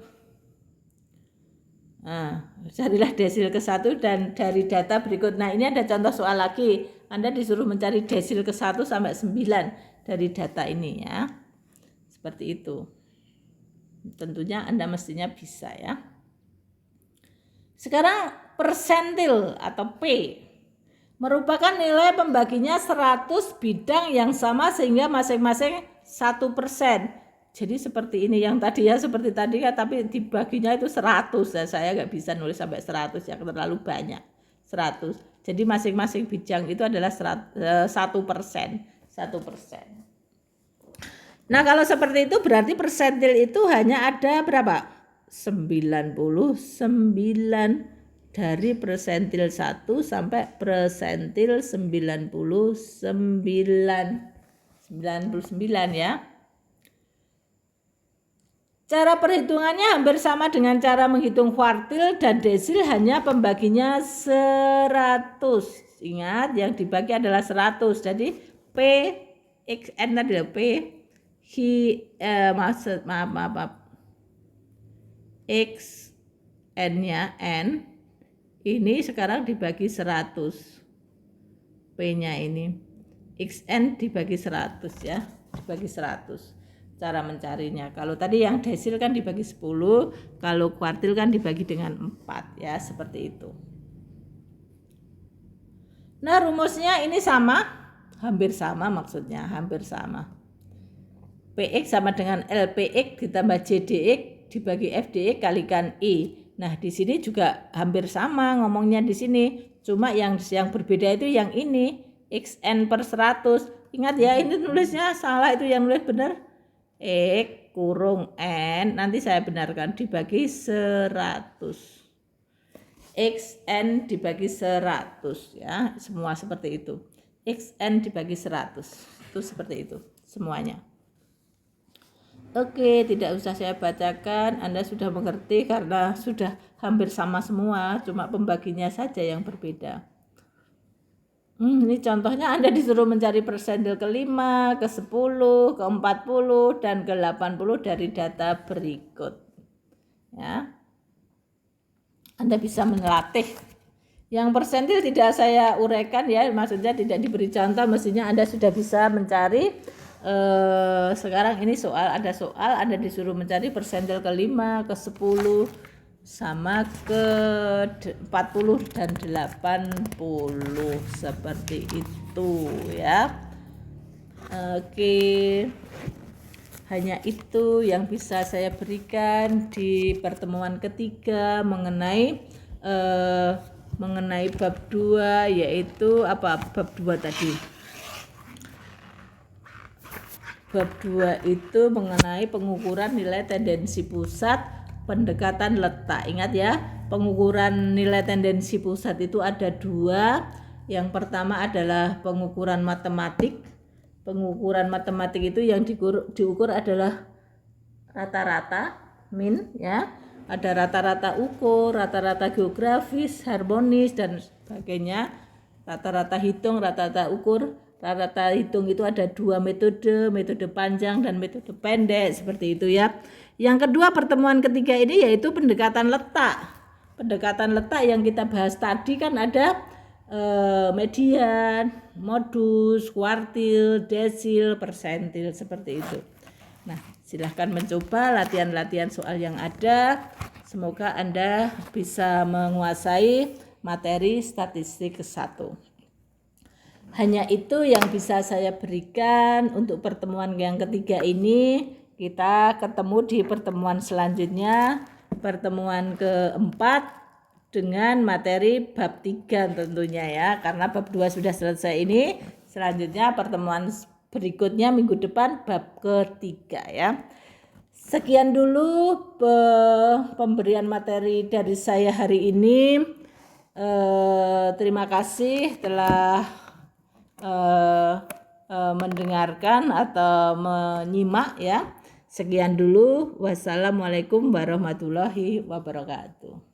Nah, carilah desil ke-1 dan dari data berikut. Nah, ini ada contoh soal lagi. Anda disuruh mencari desil ke-1 sampai 9 dari data ini ya. Seperti itu. Tentunya Anda mestinya bisa ya. Sekarang persentil atau P merupakan nilai pembaginya 100 bidang yang sama sehingga masing-masing 1%. Jadi seperti ini yang tadi ya, seperti tadi kan, tapi dibaginya itu 100 ya. Saya nggak bisa nulis sampai 100 ya, terlalu banyak. 100. Jadi masing-masing bidang itu adalah 1%. 1%. Nah, kalau seperti itu berarti persentil itu hanya ada berapa? 99 dari persentil 1 sampai persentil 99 ya. Cara perhitungannya hampir sama dengan cara menghitung kuartil dan desil, hanya pembaginya 100. Ingat yang dibagi adalah 100. Jadi P XN adalah P X N-nya N ini sekarang dibagi 100. P-nya ini XN dibagi 100 ya, dibagi 100. Cara mencarinya, kalau tadi yang desil kan dibagi 10, kalau kuartil kan dibagi dengan 4 ya, seperti itu. Nah, rumusnya ini sama, hampir sama, maksudnya hampir sama. PX sama dengan LPX ditambah JDX dibagi FDX kalikan I. Nah, di sini juga hampir sama ngomongnya di sini. Cuma yang berbeda itu yang ini, XN per 100. Ingat ya, ini nulisnya salah, itu yang nulis benar. X kurung N, nanti saya benarkan, dibagi 100. XN dibagi 100 ya, semua seperti itu. XN dibagi 100, itu seperti itu semuanya. Oke, tidak usah saya bacakan, Anda sudah mengerti karena sudah hampir sama semua, cuma pembaginya saja yang berbeda. Ini contohnya Anda disuruh mencari persentil ke-5, ke-10, ke-40, dan ke-80 dari data berikut. Ya. Anda bisa melatih. Yang persentil tidak saya uraikan ya, maksudnya tidak diberi contoh, mestinya Anda sudah bisa mencari. Sekarang ini ada soal Anda disuruh mencari persentil ke-5, ke-10, sama ke-40 dan 80 seperti itu ya. Oke, hanya itu yang bisa saya berikan di pertemuan ketiga mengenai bab 2, yaitu apa? Bab 2 tadi. Bab 2 itu mengenai pengukuran nilai tendensi pusat, pendekatan letak. Ingat ya, pengukuran nilai tendensi pusat itu ada 2. Yang pertama adalah pengukuran matematik. Pengukuran matematik itu yang diukur adalah rata-rata, min ya. Ada rata-rata ukur, rata-rata geografis, harmonis dan sebagainya. Rata-rata hitung, rata-rata ukur. Rata-rata hitung itu ada 2 metode panjang dan metode pendek, seperti itu ya. Yang kedua, pertemuan ketiga ini yaitu pendekatan letak. Pendekatan letak yang kita bahas tadi kan ada median, modus, kuartil, desil, persentil, seperti itu. Nah, silahkan mencoba latihan-latihan soal yang ada. Semoga Anda bisa menguasai materi statistik ke-1. Hanya itu yang bisa saya berikan untuk pertemuan yang ketiga ini. Kita ketemu di pertemuan selanjutnya, pertemuan keempat dengan materi bab 3 tentunya ya. Karena bab 2 sudah selesai ini. Selanjutnya pertemuan berikutnya minggu depan bab ketiga ya. Sekian dulu pemberian materi dari saya hari ini. Terima kasih telah mendengarkan atau menyimak ya. Sekian dulu. Wassalamualaikum warahmatullahi wabarakatuh.